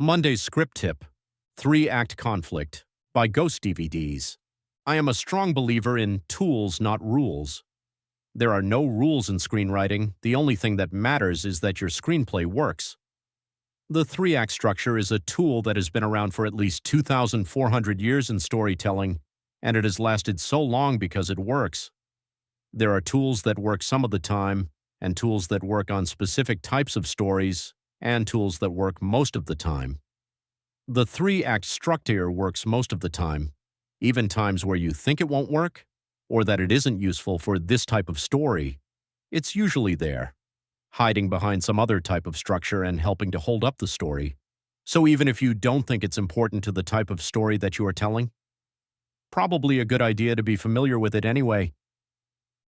Monday's script tip: Three-Act Conflict by Ghost DVDs. I am a strong believer in tools, not rules. There are no rules in screenwriting. The only thing that matters is that your screenplay works. The three-act structure is a tool that has been around for at least 2,400 years in storytelling, and it has lasted so long because it works. There are tools that work some of the time, and tools that work on specific types of stories, and tools that work most of the time. The three-act structure works most of the time, even times where you think it won't work, or that it isn't useful for this type of story. It's usually there, hiding behind some other type of structure and helping to hold up the story. So even if you don't think it's important to the type of story that you are telling, probably a good idea to be familiar with it anyway.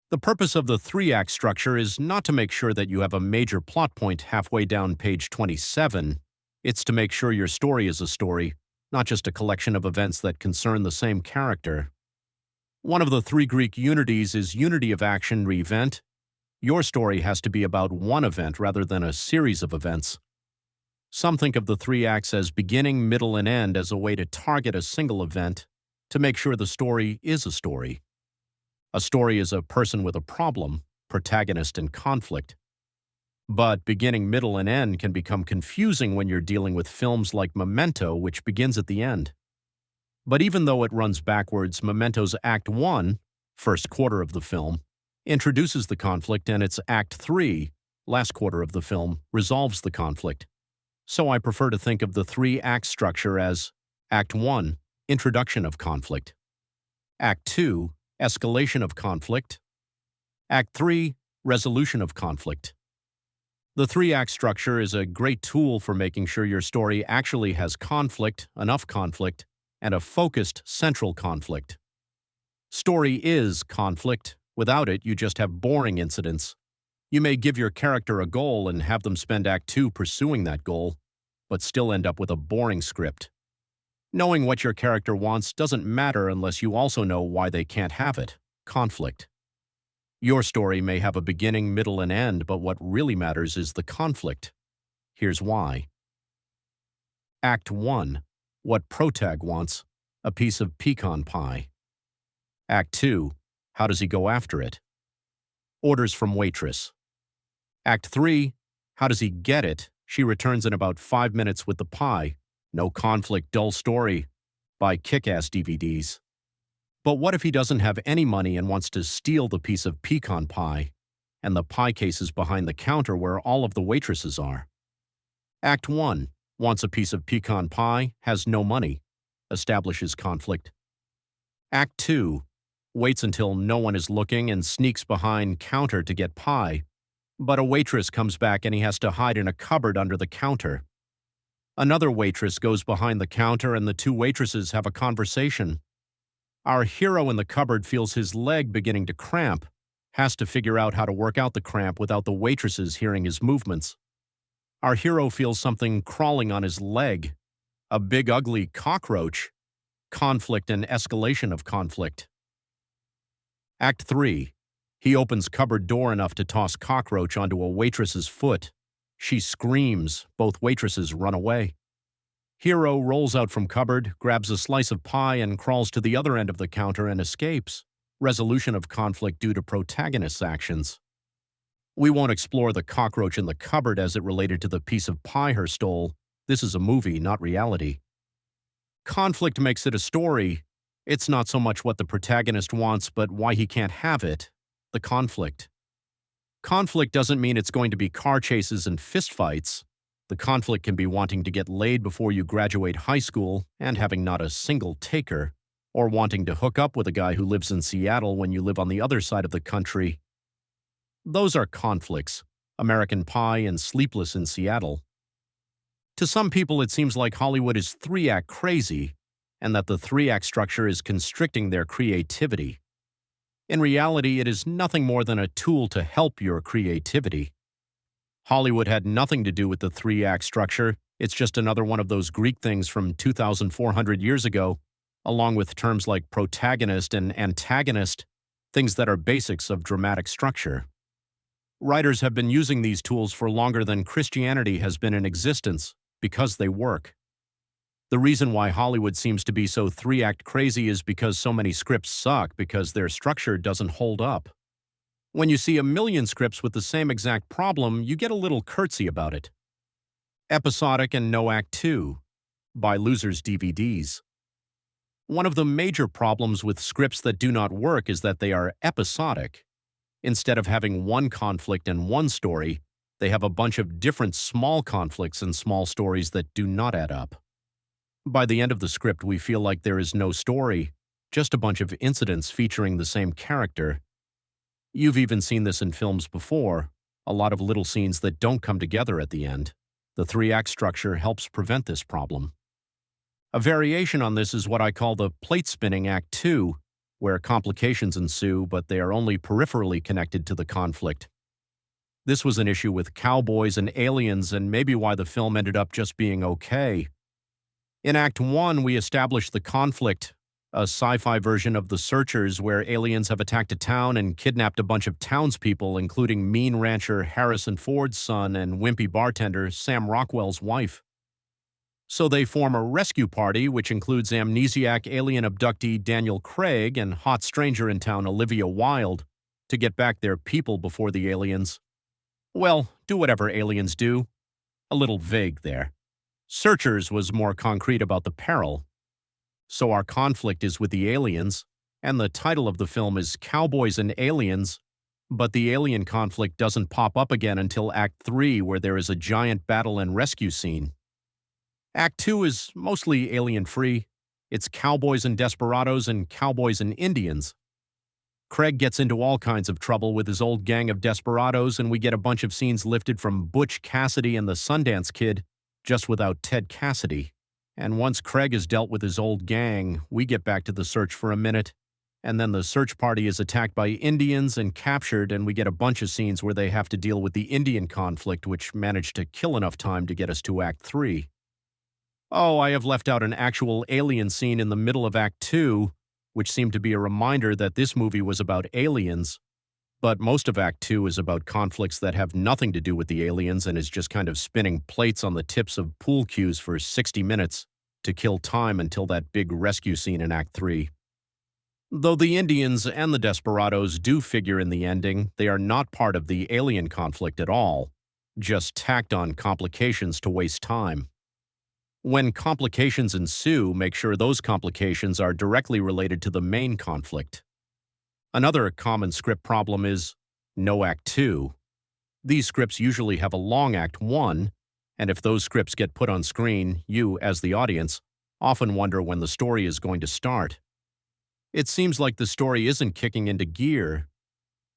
The purpose of the three-act structure is not to make sure that you have a major plot point halfway down page 27. It's to make sure your story is a story, not just a collection of events that concern the same character. One of the three Greek unities is unity of action or event. Your story has to be about one event rather than a series of events. Some think of the three acts as beginning, middle, and end as a way to target a single event, to make sure the story is a story. A story is a person with a problem, protagonist, and conflict. But beginning, middle, and end can become confusing when you're dealing with films like Memento, which begins at the end. But even though it runs backwards, Memento's Act 1, first quarter of the film, introduces the conflict, and its Act 3, last quarter of the film, resolves the conflict. So I prefer to think of the three-act structure as Act 1, introduction of conflict; Act 2, escalation of conflict; Act 3, resolution of conflict. The three-act structure is a great tool for making sure your story actually has conflict, enough conflict, and a focused central conflict. Story is conflict. Without it, you just have boring incidents. You may give your character a goal and have them spend Act 2 pursuing that goal, but still end up with a boring script. Knowing what your character wants doesn't matter unless you also know why they can't have it: conflict. Your story may have a beginning, middle, and end, but what really matters is the conflict. Here's why. Act 1. What protag wants: a piece of pecan pie. Act 2. How does he go after it? Orders from waitress. Act 3. How does he get it? She returns in about 5 minutes with the pie. No conflict, dull story. Buy Kick-Ass DVDs. But what if he doesn't have any money and wants to steal the piece of pecan pie, and the pie case is behind the counter where all of the waitresses are? Act 1. Wants a piece of pecan pie, has no money. Establishes conflict. Act 2. Waits until no one is looking and sneaks behind counter to get pie, but a waitress comes back and he has to hide in a cupboard under the counter. Another waitress goes behind the counter and the two waitresses have a conversation. Our hero in the cupboard feels his leg beginning to cramp, has to figure out how to work out the cramp without the waitresses hearing his movements. Our hero feels something crawling on his leg, a big ugly cockroach. Conflict and escalation of conflict. Act 3. He opens cupboard door enough to toss cockroach onto a waitress's foot. She screams. Both waitresses run away. Hero rolls out from cupboard, grabs a slice of pie, and crawls to the other end of the counter and escapes. Resolution of conflict due to protagonist's actions. We won't explore the cockroach in the cupboard as it related to the piece of pie her stole. This is a movie, not reality. Conflict makes it a story. It's not so much what the protagonist wants, but why he can't have it: the conflict. Conflict doesn't mean it's going to be car chases and fistfights. The conflict can be wanting to get laid before you graduate high school and having not a single taker, or wanting to hook up with a guy who lives in Seattle when you live on the other side of the country. Those are conflicts: American Pie and Sleepless in Seattle. To some people, it seems like Hollywood is three-act crazy, and that the three-act structure is constricting their creativity. In reality, it is nothing more than a tool to help your creativity. Hollywood had nothing to do with the three-act structure. It's just another one of those Greek things from 2,400 years ago, along with terms like protagonist and antagonist, things that are basics of dramatic structure. Writers have been using these tools for longer than Christianity has been in existence, because they work. The reason why Hollywood seems to be so three-act crazy is because so many scripts suck because their structure doesn't hold up. When you see a million scripts with the same exact problem, you get a little curtsy about it. Episodic and No Act 2 by Losers DVDs. One of the major problems with scripts that do not work is that they are episodic. Instead of having one conflict and one story, they have a bunch of different small conflicts and small stories that do not add up. By the end of the script, we feel like there is no story, just a bunch of incidents featuring the same character. You've even seen this in films before, a lot of little scenes that don't come together at the end. The three-act structure helps prevent this problem. A variation on this is what I call the plate-spinning Act 2, where complications ensue, but they are only peripherally connected to the conflict. This was an issue with Cowboys and Aliens, and maybe why the film ended up just being okay. In Act 1, we established the conflict, a sci-fi version of The Searchers where aliens have attacked a town and kidnapped a bunch of townspeople, including mean rancher Harrison Ford's son and wimpy bartender Sam Rockwell's wife. So they form a rescue party, which includes amnesiac alien abductee Daniel Craig and hot stranger in town Olivia Wilde, to get back their people before the aliens. Well, do whatever aliens do. A little vague there. Searchers was more concrete about the peril. So our conflict is with the aliens, and the title of the film is Cowboys and Aliens, but the alien conflict doesn't pop up again until Act 3, where there is a giant battle and rescue scene. Act 2 is mostly alien-free. It's cowboys and desperados and cowboys and Indians. Craig gets into all kinds of trouble with his old gang of desperados, and we get a bunch of scenes lifted from Butch Cassidy and the Sundance Kid, just without Ted Cassidy. And once Craig has dealt with his old gang, we get back to the search for a minute, and then the search party is attacked by Indians and captured, and we get a bunch of scenes where they have to deal with the Indian conflict, which managed to kill enough time to get us to Act 3. Oh, I have left out an actual alien scene in the middle of Act 2, which seemed to be a reminder that this movie was about aliens, but most of Act 2 is about conflicts that have nothing to do with the aliens and is just kind of spinning plates on the tips of pool cues for 60 minutes to kill time until that big rescue scene in Act 3. Though the Indians and the desperados do figure in the ending, they are not part of the alien conflict at all, just tacked on complications to waste time. When complications ensue, make sure those complications are directly related to the main conflict. Another common script problem is No Act 2. These scripts usually have a long Act 1, and if those scripts get put on screen, you, as the audience, often wonder when the story is going to start. It seems like the story isn't kicking into gear.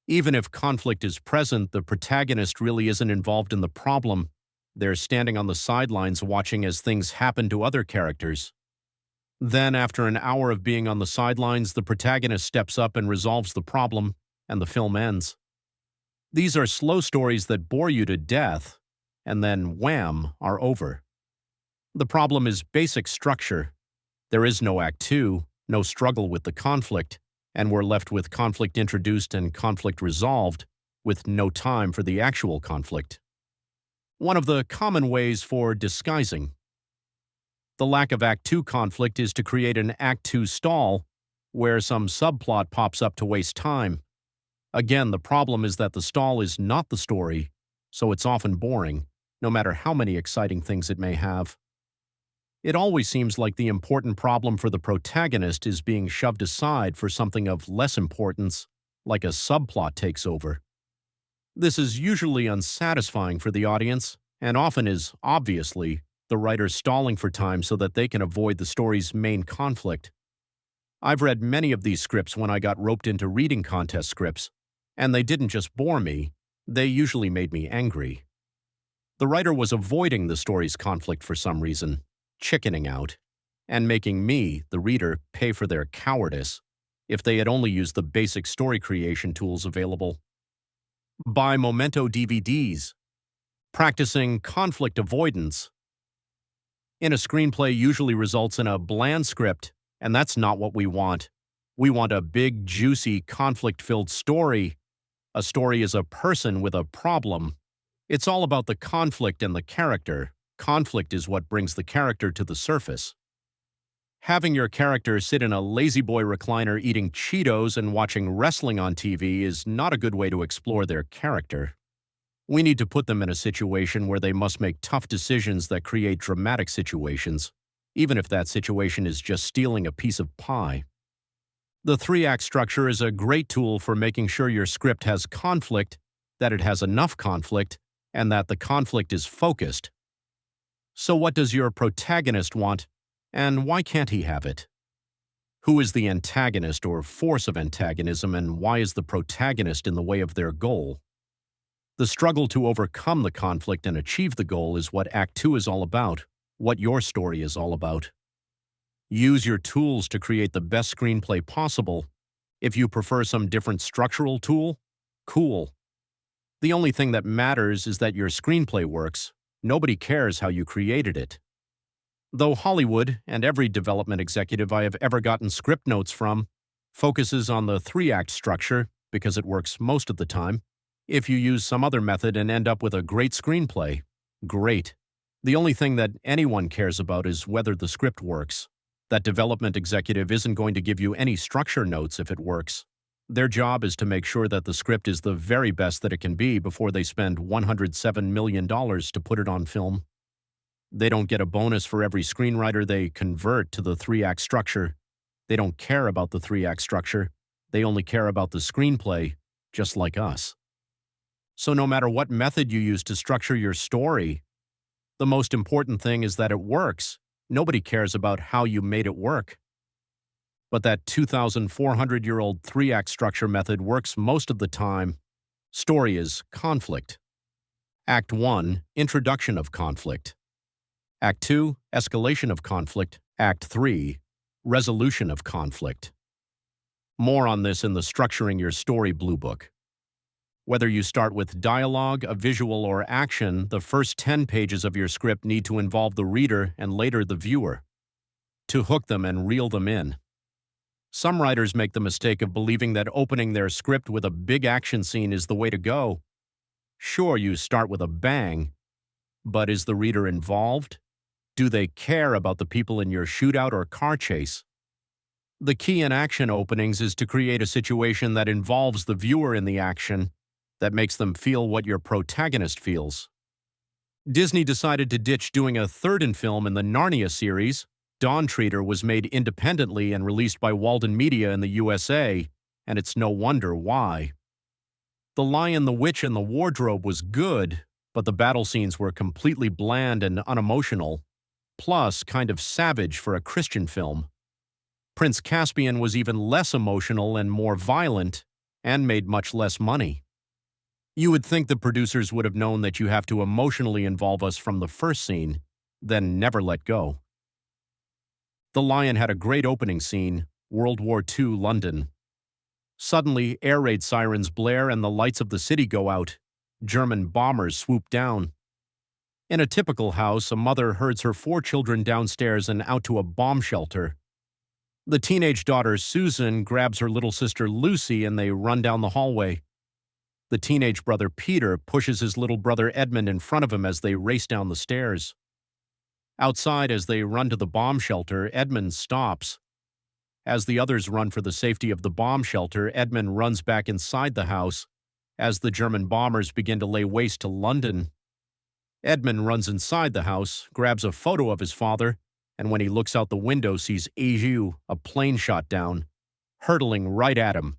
Even if conflict is present, the protagonist really isn't involved in the problem. They're standing on the sidelines watching as things happen to other characters. Then, after an hour of being on the sidelines, the protagonist steps up and resolves the problem, and the film ends. These are slow stories that bore you to death, and then, wham, are over. The problem is basic structure. There is no Act 2, no struggle with the conflict, and we're left with conflict introduced and conflict resolved, with no time for the actual conflict. One of the common ways for disguising. The lack of Act 2 conflict is to create an Act 2 stall, where some subplot pops up to waste time. Again, the problem is that the stall is not the story, so it's often boring, no matter how many exciting things it may have. It always seems like the important problem for the protagonist is being shoved aside for something of less importance, like a subplot takes over. This is usually unsatisfying for the audience, and often is, obviously, the writer stalling for time so that they can avoid the story's main conflict. I've read many of these scripts when I got roped into reading contest scripts, and they didn't just bore me, they usually made me angry. The writer was avoiding the story's conflict for some reason, chickening out, and making me, the reader, pay for their cowardice if they had only used the basic story creation tools available. Buy Memento DVDs. Practicing conflict avoidance. In a screenplay usually results in a bland script, and that's not what we want. We want a big, juicy, conflict-filled story. A story is a person with a problem. It's all about the conflict and the character. Conflict is what brings the character to the surface. Having your character sit in a lazy-boy recliner eating Cheetos and watching wrestling on TV is not a good way to explore their character. We need to put them in a situation where they must make tough decisions that create dramatic situations, even if that situation is just stealing a piece of pie. The three-act structure is a great tool for making sure your script has conflict, that it has enough conflict, and that the conflict is focused. So what does your protagonist want, and why can't he have it? Who is the antagonist or force of antagonism, and why is the protagonist in the way of their goal? The struggle to overcome the conflict and achieve the goal is what Act 2 is all about, what your story is all about. Use your tools to create the best screenplay possible. If you prefer some different structural tool, cool. The only thing that matters is that your screenplay works. Nobody cares how you created it. Though Hollywood, and every development executive I have ever gotten script notes from, focuses on the three-act structure because it works most of the time, if you use some other method and end up with a great screenplay, great. The only thing that anyone cares about is whether the script works. That development executive isn't going to give you any structure notes if it works. Their job is to make sure that the script is the very best that it can be before they spend $107 million to put it on film. They don't get a bonus for every screenwriter they convert to the three-act structure. They don't care about the three-act structure. They only care about the screenplay, just like us. So no matter what method you use to structure your story, the most important thing is that it works. Nobody cares about how you made it work. But that 2,400-year-old three-act structure method works most of the time. Story is conflict. Act 1, introduction of conflict. Act 2, escalation of conflict. Act 3, resolution of conflict. More on this in the Structuring Your Story Blue Book. Whether you start with dialogue, a visual, or action, the first 10 pages of your script need to involve the reader and later the viewer, to hook them and reel them in. Some writers make the mistake of believing that opening their script with a big action scene is the way to go. Sure, you start with a bang, but is the reader involved? Do they care about the people in your shootout or car chase? The key in action openings is to create a situation that involves the viewer in the action, that makes them feel what your protagonist feels. Disney decided to ditch doing a third film in the Narnia series. Dawn Treader was made independently and released by Walden Media in the USA, and it's no wonder why. The Lion, the Witch, and the Wardrobe was good, but the battle scenes were completely bland and unemotional, plus kind of savage for a Christian film. Prince Caspian was even less emotional and more violent, and made much less money. You would think the producers would have known that you have to emotionally involve us from the first scene, then never let go. The Lion had a great opening scene, World War II London. Suddenly, air raid sirens blare and the lights of the city go out. German bombers swoop down. In a typical house, a mother herds her 4 children downstairs and out to a bomb shelter. The teenage daughter, Susan, grabs her little sister, Lucy, and they run down the hallway. The teenage brother, Peter, pushes his little brother, Edmund, in front of him as they race down the stairs. Outside, as they run to the bomb shelter, Edmund stops. As the others run for the safety of the bomb shelter, Edmund runs back inside the house as the German bombers begin to lay waste to London. Edmund runs inside the house, grabs a photo of his father, and when he looks out the window sees Aiju, a plane shot down, hurtling right at him.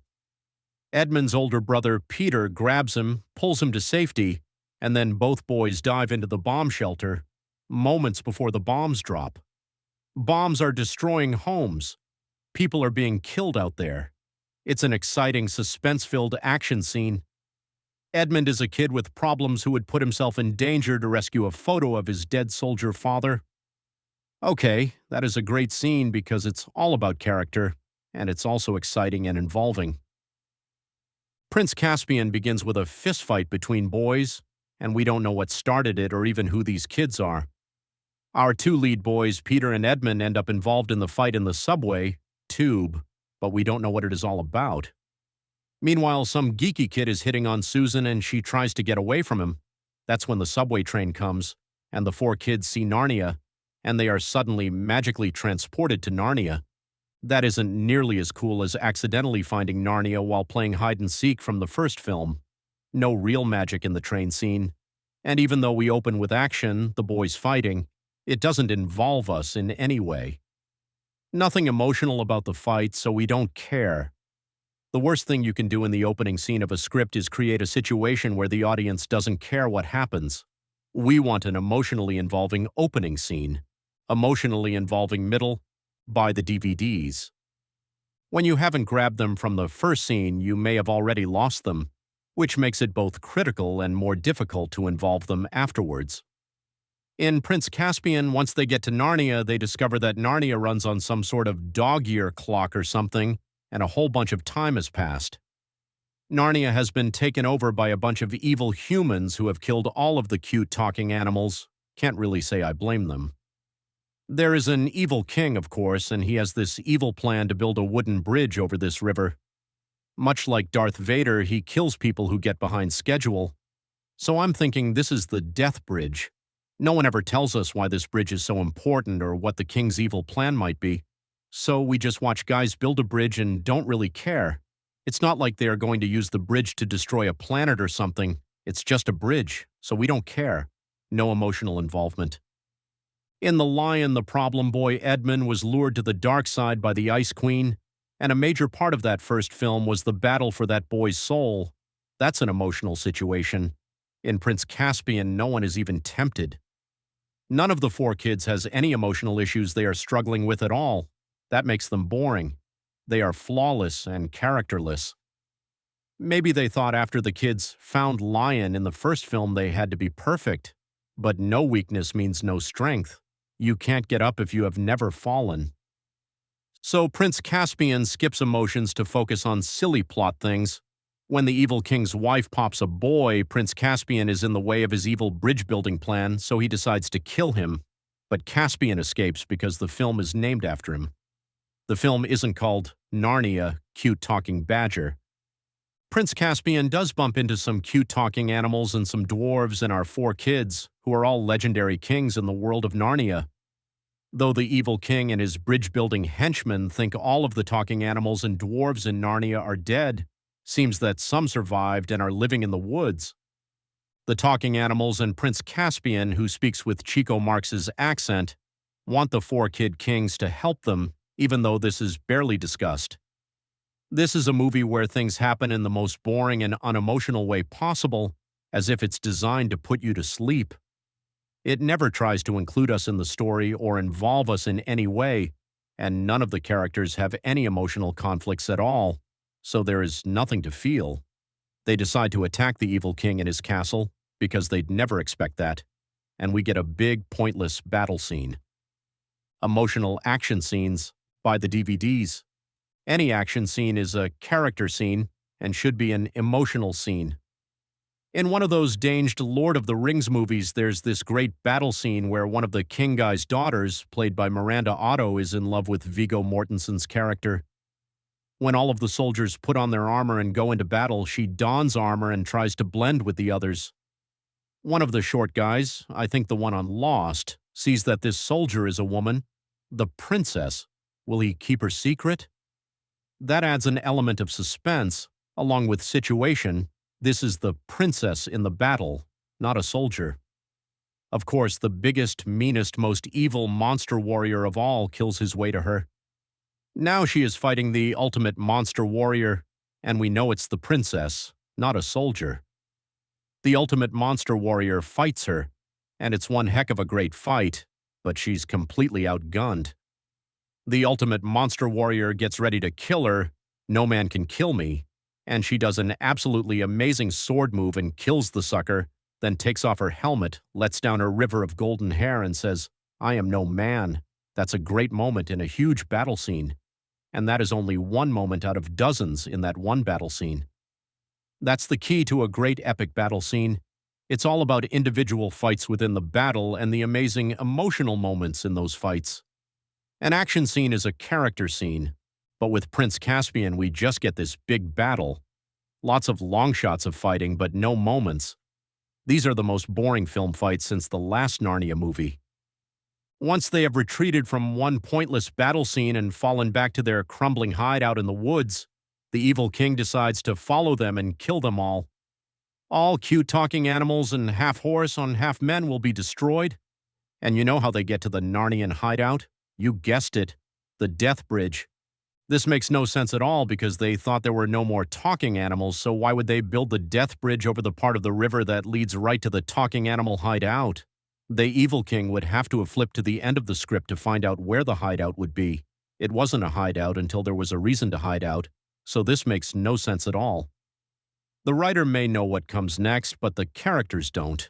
Edmund's older brother, Peter, grabs him, pulls him to safety, and then both boys dive into the bomb shelter, moments before the bombs drop. Bombs are destroying homes. People are being killed out there. It's an exciting, suspense-filled action scene. Edmund is a kid with problems who would put himself in danger to rescue a photo of his dead soldier father. Okay, that is a great scene because it's all about character, and it's also exciting and involving. Prince Caspian begins with a fistfight between boys, and we don't know what started it or even who these kids are. Our 2 lead boys, Peter and Edmund, end up involved in the fight in the subway, Tube, but we don't know what it is all about. Meanwhile, some geeky kid is hitting on Susan and she tries to get away from him. That's when the subway train comes, and the four kids see Narnia, and they are suddenly magically transported to Narnia. That isn't nearly as cool as accidentally finding Narnia while playing hide and seek from the first film. No real magic in the train scene. And even though we open with action, the boys fighting, it doesn't involve us in any way. Nothing emotional about the fight, so we don't care. The worst thing you can do in the opening scene of a script is create a situation where the audience doesn't care what happens. We want an emotionally involving opening scene. Emotionally involving middle, buy the DVDs. When you haven't grabbed them from the first scene, you may have already lost them, which makes it both critical and more difficult to involve them afterwards. In Prince Caspian, once they get to Narnia, they discover that Narnia runs on some sort of dog-year clock or something, and a whole bunch of time has passed. Narnia has been taken over by a bunch of evil humans who have killed all of the cute talking animals. Can't really say I blame them. There is an evil king, of course, and he has this evil plan to build a wooden bridge over this river. Much like Darth Vader, he kills people who get behind schedule. So I'm thinking this is the Death Bridge. No one ever tells us why this bridge is so important or what the king's evil plan might be. So we just watch guys build a bridge and don't really care. It's not like they are going to use the bridge to destroy a planet or something. It's just a bridge, so we don't care. No emotional involvement. In The Lion, the problem boy Edmund was lured to the dark side by the Ice Queen, and a major part of that first film was the battle for that boy's soul. That's an emotional situation. In Prince Caspian, no one is even tempted. None of the four kids has any emotional issues they are struggling with at all. That makes them boring. They are flawless and characterless. Maybe they thought after the kids found Lion in the first film they had to be perfect. But no weakness means no strength. You can't get up if you have never fallen. So Prince Caspian skips emotions to focus on silly plot things. When the evil king's wife pops a boy, Prince Caspian is in the way of his evil bridge-building plan, so he decides to kill him. But Caspian escapes because the film is named after him. The film isn't called Narnia, Cute Talking Badger. Prince Caspian does bump into some cute talking animals and some dwarves and our four kids, who are all legendary kings in the world of Narnia. Though the evil king and his bridge-building henchmen think all of the talking animals and dwarves in Narnia are dead, seems that some survived and are living in the woods. The talking animals and Prince Caspian, who speaks with Chico Marx's accent, want the four kid kings to help them, even though this is barely discussed. This is a movie where things happen in the most boring and unemotional way possible, as if it's designed to put you to sleep. It never tries to include us in the story or involve us in any way, and none of the characters have any emotional conflicts at all, so there is nothing to feel. They decide to attack the evil king in his castle, because they'd never expect that, and we get a big, pointless battle scene. Emotional action scenes, buy the DVDs. Any action scene is a character scene and should be an emotional scene. In one of those danged Lord of the Rings movies, there's this great battle scene where one of the king guy's daughters, played by Miranda Otto, is in love with Viggo Mortensen's character. When all of the soldiers put on their armor and go into battle, she dons armor and tries to blend with the others. One of the short guys, I think the one on Lost, sees that this soldier is a woman, the princess. Will he keep her secret? That adds an element of suspense, along with situation. This is the princess in the battle, not a soldier. Of course, the biggest, meanest, most evil monster warrior of all kills his way to her. Now she is fighting the ultimate monster warrior, and we know it's the princess, not a soldier. The ultimate monster warrior fights her, and it's one heck of a great fight, but she's completely outgunned. The ultimate monster warrior gets ready to kill her, no man can kill me, and she does an absolutely amazing sword move and kills the sucker, then takes off her helmet, lets down her river of golden hair and says, "I am no man." That's a great moment in a huge battle scene. And that is only one moment out of dozens in that one battle scene. That's the key to a great epic battle scene. It's all about individual fights within the battle and the amazing emotional moments in those fights. An action scene is a character scene, but with Prince Caspian we just get this big battle. Lots of long shots of fighting, but no moments. These are the most boring film fights since the last Narnia movie. Once they have retreated from one pointless battle scene and fallen back to their crumbling hideout in the woods, the evil king decides to follow them and kill them all. All cute talking animals and half horse on half men will be destroyed. And you know how they get to the Narnian hideout? You guessed it, the Death Bridge. This makes no sense at all because they thought there were no more talking animals, so why would they build the Death Bridge over the part of the river that leads right to the talking animal hideout? The evil king would have to have flipped to the end of the script to find out where the hideout would be. It wasn't a hideout until there was a reason to hide out, so this makes no sense at all. The writer may know what comes next, but the characters don't.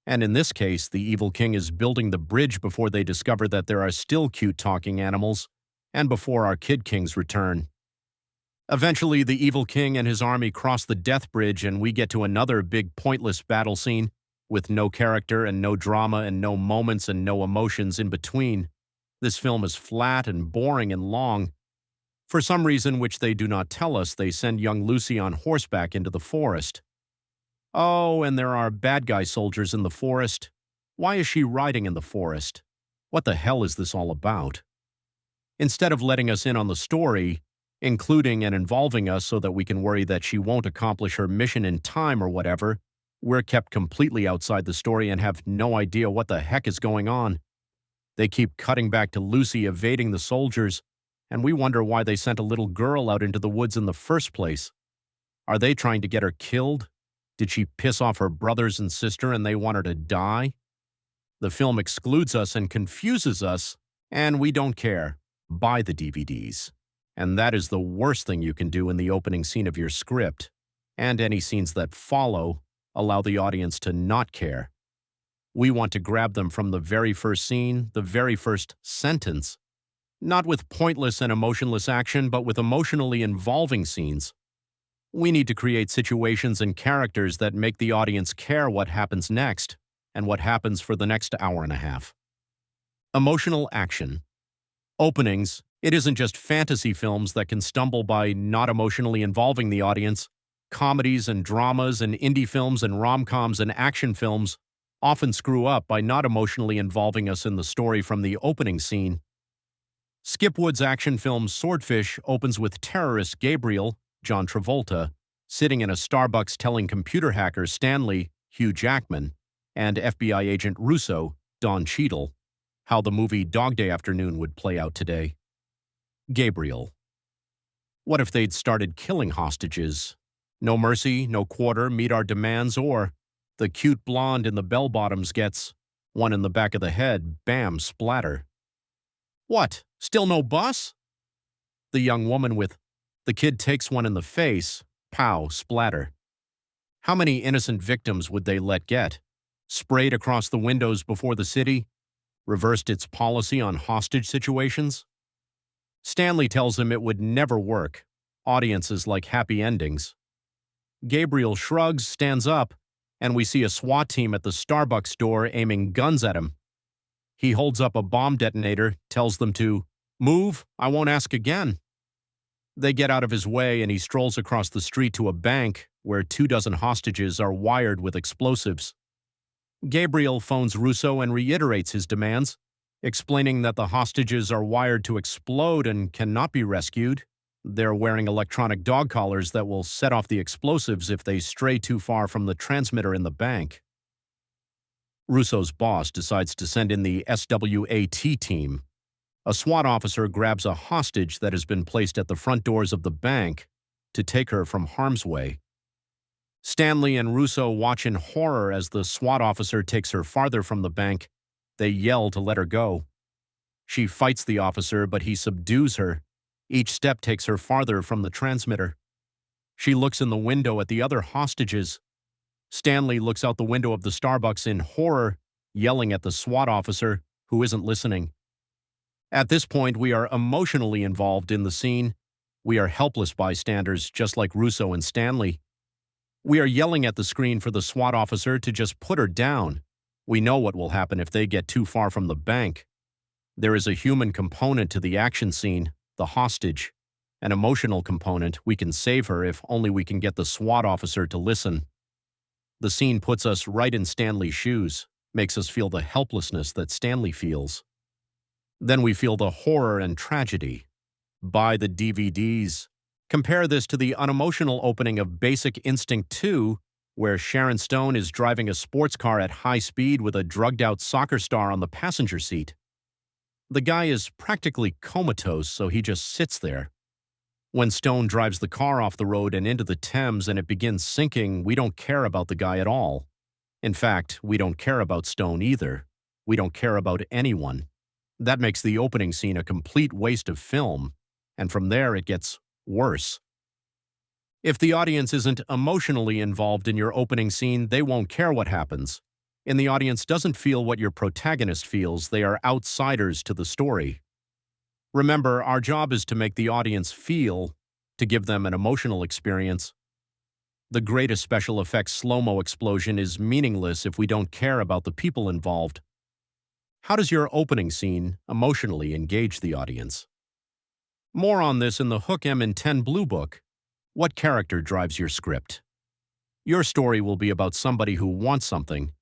And in this case, the evil king is building the bridge before they discover that there are still cute talking animals, and before our Kid Kings return. Eventually, the evil king and his army cross the Death Bridge and we get to another big pointless battle scene, with no character and no drama and no moments and no emotions in between. This film is flat and boring and long. For some reason which they do not tell us, they send young Lucy on horseback into the forest. Oh, and there are bad guy soldiers in the forest. Why is she riding in the forest? What the hell is this all about? Instead of letting us in on the story, including and involving us so that we can worry that she won't accomplish her mission in time or whatever, we're kept completely outside the story and have no idea what the heck is going on. They keep cutting back to Lucy evading the soldiers, and we wonder why they sent a little girl out into the woods in the first place. Are they trying to get her killed? Did she piss off her brothers and sister and they want her to die? The film excludes us and confuses us, and we don't care. Buy the DVDs. And that is the worst thing you can do in the opening scene of your script. And any scenes that follow allow the audience to not care. We want to grab them from the very first scene, the very first sentence. Not with pointless and emotionless action, but with emotionally involving scenes. We need to create situations and characters that make the audience care what happens next, and what happens for the next hour and a half. Emotional action. Openings. It isn't just fantasy films that can stumble by not emotionally involving the audience. Comedies and dramas and indie films and rom-coms and action films often screw up by not emotionally involving us in the story from the opening scene. Skip Woods' action film Swordfish opens with terrorist Gabriel, John Travolta, sitting in a Starbucks telling computer hacker Stanley, Hugh Jackman, and FBI agent Russo, Don Cheadle, how the movie Dog Day Afternoon would play out today. Gabriel. What if they'd started killing hostages? No mercy, no quarter, meet our demands, or the cute blonde in the bell-bottoms gets one in the back of the head, bam, splatter. What? Still no bus? The young woman with the kid takes one in the face, pow, splatter. How many innocent victims would they let get? Sprayed across the windows before the city? Reversed its policy on hostage situations? Stanley tells him it would never work. Audiences like happy endings. Gabriel shrugs, stands up, and we see a SWAT team at the Starbucks door aiming guns at him. He holds up a bomb detonator, tells them to move, I won't ask again. They get out of his way and he strolls across the street to a bank where 24 hostages are wired with explosives. Gabriel phones Russo and reiterates his demands, explaining that the hostages are wired to explode and cannot be rescued. They're wearing electronic dog collars that will set off the explosives if they stray too far from the transmitter in the bank. Russo's boss decides to send in the SWAT team. A SWAT officer grabs a hostage that has been placed at the front doors of the bank to take her from harm's way. Stanley and Russo watch in horror as the SWAT officer takes her farther from the bank. They yell to let her go. She fights the officer, but he subdues her. Each step takes her farther from the transmitter. She looks in the window at the other hostages. Stanley looks out the window of the Starbucks in horror, yelling at the SWAT officer, who isn't listening. At this point, we are emotionally involved in the scene. We are helpless bystanders, just like Russo and Stanley. We are yelling at the screen for the SWAT officer to just put her down. We know what will happen if they get too far from the bank. There is a human component to the action scene, the hostage. An emotional component. We can save her if only we can get the SWAT officer to listen. The scene puts us right in Stanley's shoes, makes us feel the helplessness that Stanley feels. Then we feel the horror and tragedy. Buy the DVDs. Compare this to the unemotional opening of Basic Instinct 2, where Sharon Stone is driving a sports car at high speed with a drugged-out soccer star on the passenger seat. The guy is practically comatose, so he just sits there. When Stone drives the car off the road and into the Thames and it begins sinking, we don't care about the guy at all. In fact, we don't care about Stone either. We don't care about anyone. That makes the opening scene a complete waste of film, and from there it gets worse. If the audience isn't emotionally involved in your opening scene, they won't care what happens. And the audience doesn't feel what your protagonist feels. They are outsiders to the story. Remember, our job is to make the audience feel, to give them an emotional experience. The greatest special effects slow-mo explosion is meaningless if we don't care about the people involved. How does your opening scene emotionally engage the audience? More on this in the Hook 'Em in 10 Blue Book. What character drives your script? Your story will be about somebody who wants something,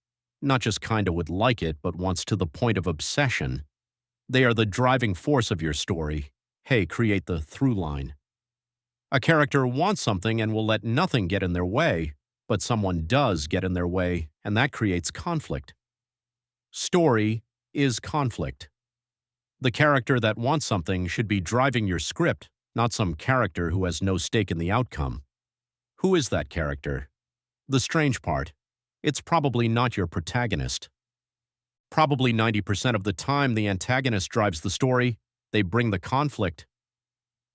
not just kinda would like it, but wants to the point of obsession. They are the driving force of your story. Hey, create the through line. A character wants something and will let nothing get in their way, but someone does get in their way, and that creates conflict. Story is conflict. The character that wants something should be driving your script, not some character who has no stake in the outcome. Who is that character? The strange part, it's probably not your protagonist. Probably 90% of the time the antagonist drives the story, they bring the conflict.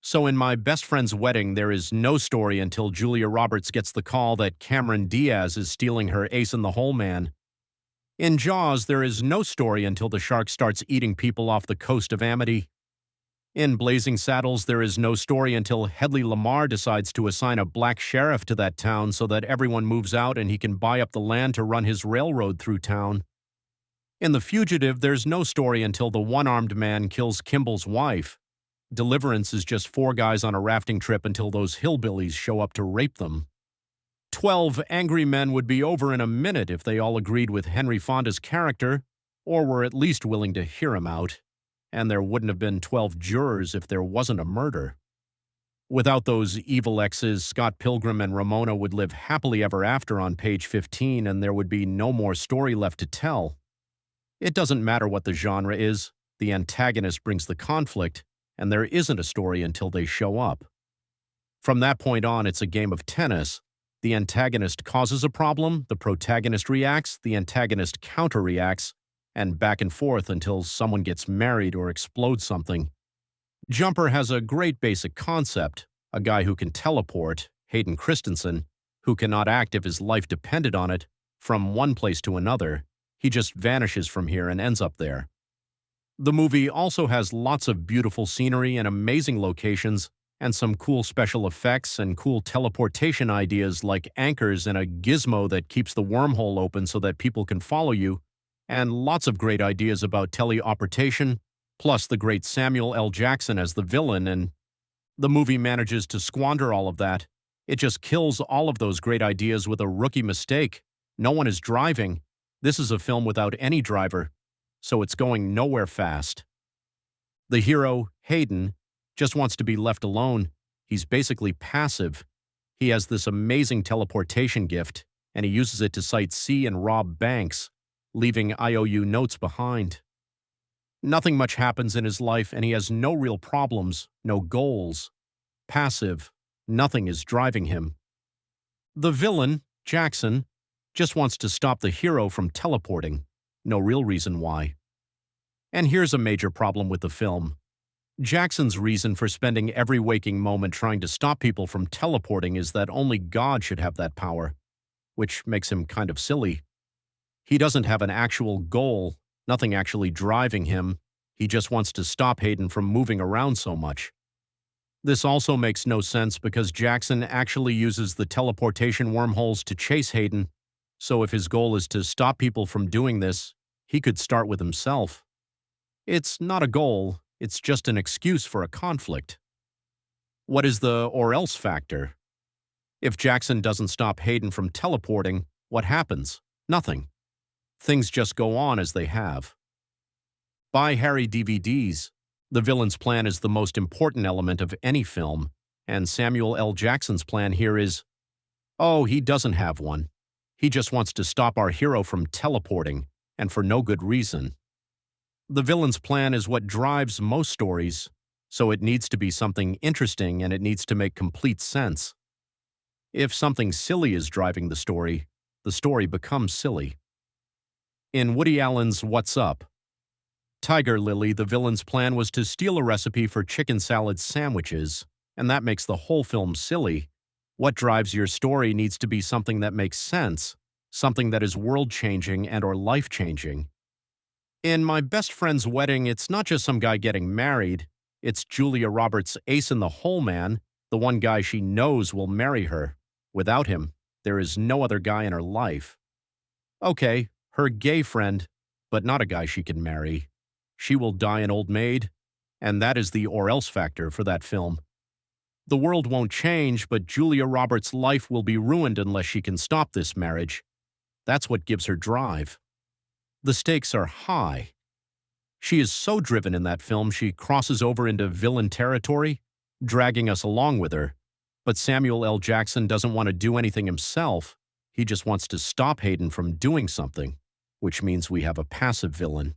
So in My Best Friend's Wedding, there is no story until Julia Roberts gets the call that Cameron Diaz is stealing her ace-in-the-hole man. In Jaws, there is no story until the shark starts eating people off the coast of Amity. In Blazing Saddles, there is no story until Hedley Lamar decides to assign a black sheriff to that town so that everyone moves out and he can buy up the land to run his railroad through town. In The Fugitive, there's no story until the one-armed man kills Kimball's wife. Deliverance is just 4 guys on a rafting trip until those hillbillies show up to rape them. 12 Angry Men would be over in a minute if they all agreed with Henry Fonda's character, or were at least willing to hear him out. And there wouldn't have been 12 jurors if there wasn't a murder. Without those evil exes, Scott Pilgrim and Ramona would live happily ever after on page 15, and there would be no more story left to tell. It doesn't matter what the genre is, the antagonist brings the conflict, and there isn't a story until they show up. From that point on, it's a game of tennis. The antagonist causes a problem, the protagonist reacts, the antagonist counter-reacts, and back and forth until someone gets married or explodes something. Jumper has a great basic concept, a guy who can teleport, Hayden Christensen, who cannot act if his life depended on it, from one place to another. He just vanishes from here and ends up there. The movie also has lots of beautiful scenery and amazing locations, and some cool special effects and cool teleportation ideas like anchors and a gizmo that keeps the wormhole open so that people can follow you, and lots of great ideas about teleportation, plus the great Samuel L. Jackson as the villain, and the movie manages to squander all of that. It just kills all of those great ideas with a rookie mistake. No one is driving. This is a film without any driver, so it's going nowhere fast. The hero, Hayden, just wants to be left alone. He's basically passive. He has this amazing teleportation gift, and he uses it to sightsee and rob banks, leaving IOU notes behind. Nothing much happens in his life, and he has no real problems, no goals. Passive. Nothing is driving him. The villain, Jackson, just wants to stop the hero from teleporting. No real reason why. And here's a major problem with the film. Jackson's reason for spending every waking moment trying to stop people from teleporting is that only God should have that power, which makes him kind of silly. He doesn't have an actual goal, nothing actually driving him. He just wants to stop Hayden from moving around so much. This also makes no sense because Jackson actually uses the teleportation wormholes to chase Hayden, so if his goal is to stop people from doing this, he could start with himself. It's not a goal, it's just an excuse for a conflict. What is the or else factor? If Jackson doesn't stop Hayden from teleporting, What happens? Nothing. Things just go on as they have. Buy Harry DVDs. The villain's plan is the most important element of any film, and Samuel L. Jackson's plan here is, oh, he doesn't have one. He just wants to stop our hero from teleporting, and for no good reason. The villain's plan is what drives most stories, so it needs to be something interesting and it needs to make complete sense. If something silly is driving the story becomes silly. In Woody Allen's What's Up? Tiger Lily, the villain's plan was to steal a recipe for chicken salad sandwiches, and that makes the whole film silly. What drives your story needs to be something that makes sense, something that is world-changing and/or life-changing. In My Best Friend's Wedding, it's not just some guy getting married, it's Julia Roberts' ace-in-the-hole man, the one guy she knows will marry her. Without him, there is no other guy in her life. Okay, her gay friend, but not a guy she can marry. She will die an old maid, and that is the or-else factor for that film. The world won't change, but Julia Roberts' life will be ruined unless she can stop this marriage. That's what gives her drive. The stakes are high. She is so driven in that film she crosses over into villain territory, dragging us along with her. But Samuel L. Jackson doesn't want to do anything himself. He just wants to stop Hayden from doing something, which means we have a passive villain.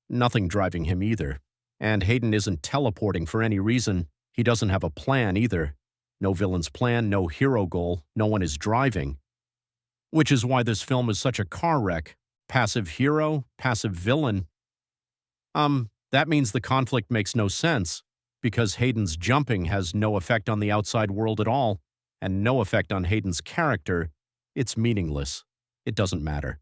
Nothing driving him either. And Hayden isn't teleporting for any reason. He doesn't have a plan either. No villain's plan, no hero goal, no one is driving. Which is why this film is such a car wreck. Passive hero, passive villain. That means the conflict makes no sense, because Hayden's jumping has no effect on the outside world at all, and no effect on Hayden's character. It's meaningless. It doesn't matter.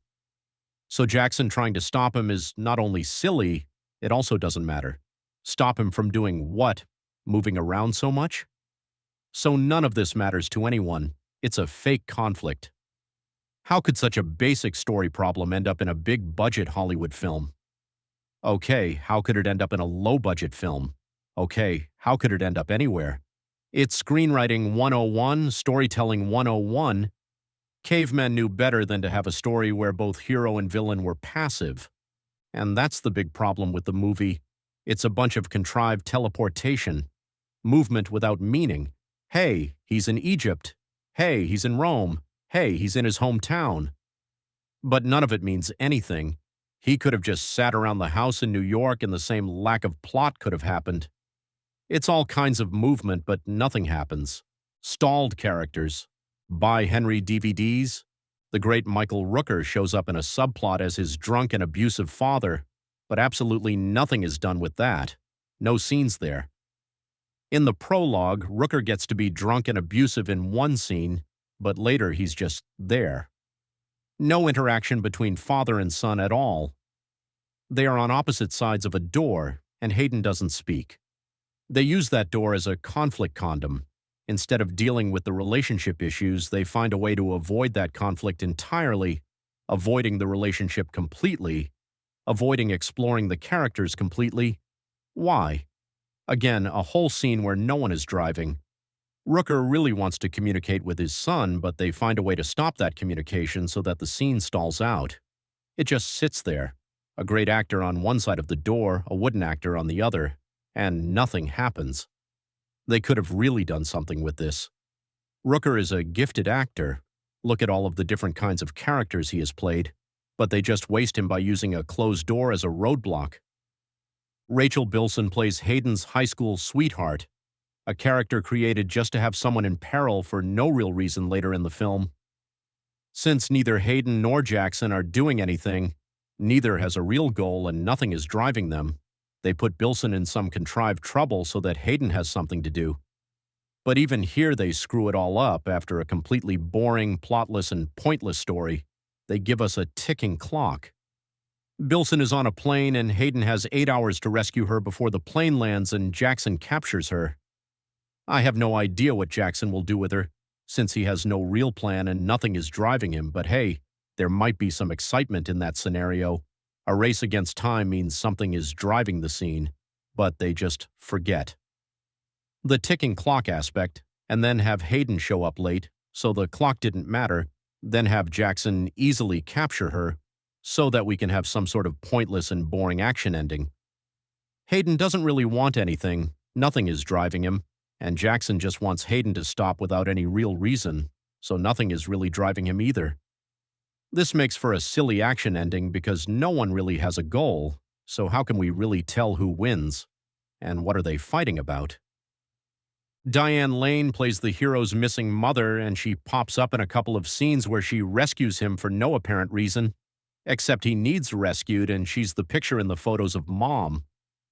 So Jackson trying to stop him is not only silly, it also doesn't matter. Stop him from doing what? Moving around so much? So none of this matters to anyone. It's a fake conflict. How could such a basic story problem end up in a big-budget Hollywood film? Okay, how could it end up in a low-budget film? Okay, how could it end up anywhere? It's screenwriting 101, storytelling 101. Cavemen knew better than to have a story where both hero and villain were passive. And that's the big problem with the movie. It's a bunch of contrived teleportation. Movement without meaning. Hey, he's in Egypt. Hey, he's in Rome. Hey, he's in his hometown. But none of it means anything. He could have just sat around the house in New York and the same lack of plot could have happened. It's all kinds of movement, but nothing happens. Stalled characters. Buy Henry DVDs. The great Michael Rooker shows up in a subplot as his drunk and abusive father, but absolutely nothing is done with that. No scenes there. In the prologue, Rooker gets to be drunk and abusive in one scene, but later he's just there. No interaction between father and son at all. They are on opposite sides of a door, and Hayden doesn't speak. They use that door as a conflict condom. Instead of dealing with the relationship issues, they find a way to avoid that conflict entirely, avoiding the relationship completely, avoiding exploring the characters completely. Why? Again, a whole scene where no one is driving. Rooker really wants to communicate with his son, but they find a way to stop that communication so that the scene stalls out. It just sits there. A great actor on one side of the door, a wooden actor on the other, and nothing happens. They could have really done something with this. Rooker is a gifted actor. Look at all of the different kinds of characters he has played, but they just waste him by using a closed door as a roadblock. Rachel Bilson plays Hayden's high school sweetheart, a character created just to have someone in peril for no real reason later in the film. Since neither Hayden nor Jackson are doing anything, neither has a real goal and nothing is driving them. They put Bilson in some contrived trouble so that Hayden has something to do. But even here they screw it all up after a completely boring, plotless, and pointless story. They give us a ticking clock. Bilson is on a plane and Hayden has 8 hours to rescue her before the plane lands and Jackson captures her. I have no idea what Jackson will do with her, since he has no real plan and nothing is driving him, but hey, there might be some excitement in that scenario. A race against time means something is driving the scene, but they just forget. The ticking clock aspect, and then have Hayden show up late, so the clock didn't matter, then have Jackson easily capture her so that we can have some sort of pointless and boring action ending. Hayden doesn't really want anything, nothing is driving him, and Jackson just wants Hayden to stop without any real reason, so nothing is really driving him either. This makes for a silly action ending because no one really has a goal, so how can we really tell who wins? And what are they fighting about? Diane Lane plays the hero's missing mother, and she pops up in a couple of scenes where she rescues him for no apparent reason, except he needs rescued and she's the picture in the photos of Mom,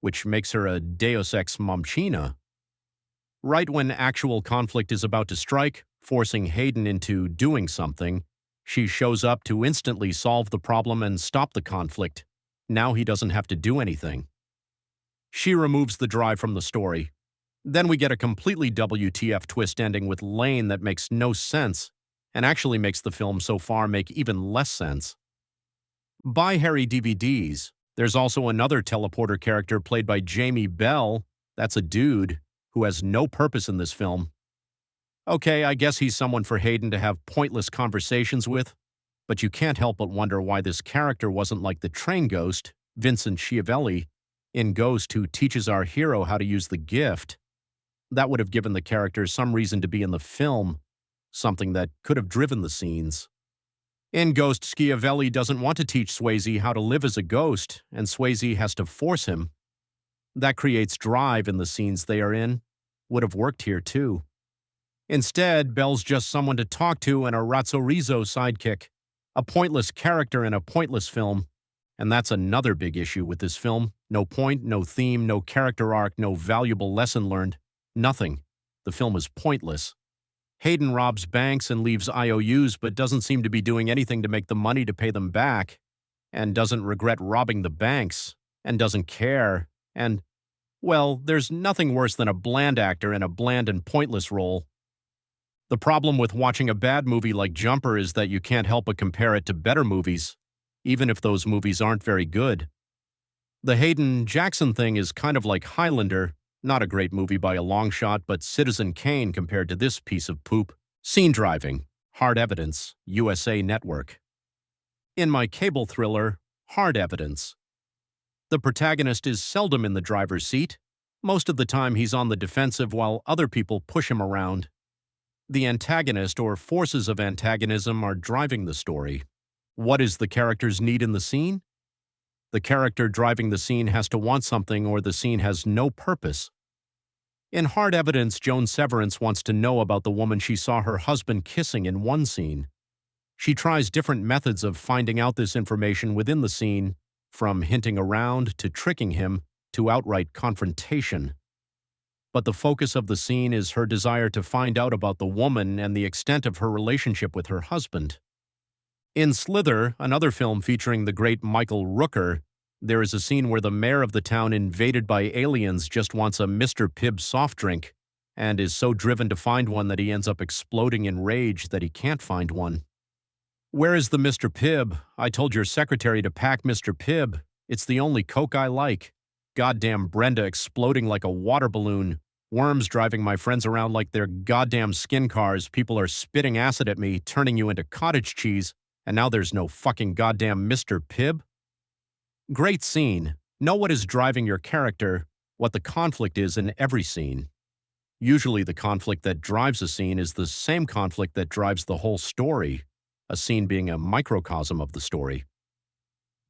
which makes her a deus ex machina. Right when actual conflict is about to strike, forcing Hayden into doing something, she shows up to instantly solve the problem and stop the conflict. Now he doesn't have to do anything. She removes the drive from the story. Then we get a completely WTF twist ending with Lane that makes no sense, and actually makes the film so far make even less sense. Buy Harry DVDs. There's also another teleporter character played by Jamie Bell, that's a dude, who has no purpose in this film. Okay, I guess he's someone for Hayden to have pointless conversations with, but you can't help but wonder why this character wasn't like the train ghost, Vincent Schiavelli, in Ghost, who teaches our hero how to use the gift. That would have given the character some reason to be in the film, something that could have driven the scenes. In Ghost, Schiavelli doesn't want to teach Swayze how to live as a ghost, and Swayze has to force him. That creates drive in the scenes they are in. Would have worked here too. Instead, Bell's just someone to talk to and a Razzo-Rizzo sidekick, a pointless character in a pointless film. And that's another big issue with this film. No point, no theme, no character arc, no valuable lesson learned. Nothing. The film is pointless. Hayden robs banks and leaves IOUs but doesn't seem to be doing anything to make the money to pay them back, and doesn't regret robbing the banks, and doesn't care, and, well, there's nothing worse than a bland actor in a bland and pointless role. The problem with watching a bad movie like Jumper is that you can't help but compare it to better movies, even if those movies aren't very good. The Hayden Jackson thing is kind of like Highlander, not a great movie by a long shot, but Citizen Kane compared to this piece of poop. Scene driving, Hard Evidence, USA Network. In my cable thriller, Hard Evidence, the protagonist is seldom in the driver's seat. Most of the time he's on the defensive while other people push him around. The antagonist or forces of antagonism are driving the story. What is the character's need in the scene? The character driving the scene has to want something or the scene has no purpose. In Hard Evidence, Joan Severance wants to know about the woman she saw her husband kissing in one scene. She tries different methods of finding out this information within the scene, from hinting around to tricking him to outright confrontation. But the focus of the scene is her desire to find out about the woman and the extent of her relationship with her husband. In Slither, another film featuring the great Michael Rooker, there is a scene where the mayor of the town invaded by aliens just wants a Mr. Pibb soft drink, and is so driven to find one that he ends up exploding in rage that he can't find one. Where is the Mr. Pibb? I told your secretary to pack Mr. Pibb. It's the only Coke I like. Goddamn Brenda exploding like a water balloon. Worms driving my friends around like they're goddamn skin cars. People are spitting acid at me, turning you into cottage cheese. And now there's no fucking goddamn Mr. Pibb? Great scene. Know what is driving your character, what the conflict is in every scene. Usually the conflict that drives a scene is the same conflict that drives the whole story, a scene being a microcosm of the story.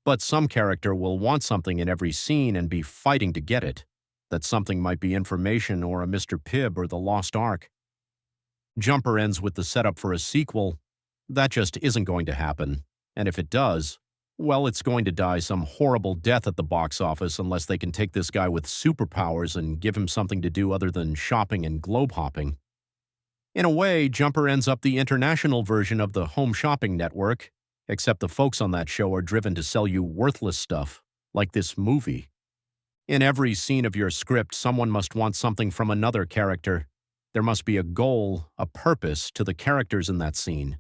But some character will want something in every scene and be fighting to get it. That something might be information or a Mr. Pibb or the Lost Ark. Jumper ends with the setup for a sequel. That just isn't going to happen, and if it does, well, it's going to die some horrible death at the box office unless they can take this guy with superpowers and give him something to do other than shopping and globe hopping. In a way, Jumper ends up the international version of the Home Shopping Network, except the folks on that show are driven to sell you worthless stuff, like this movie. In every scene of your script, someone must want something from another character. There must be a goal, a purpose to the characters in that scene.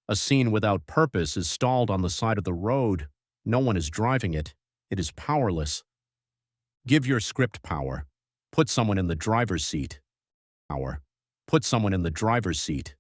A scene without purpose is stalled on the side of the road. No one is driving it. It is powerless. Give your script power. Put someone in the driver's seat. Power. Put someone in the driver's seat.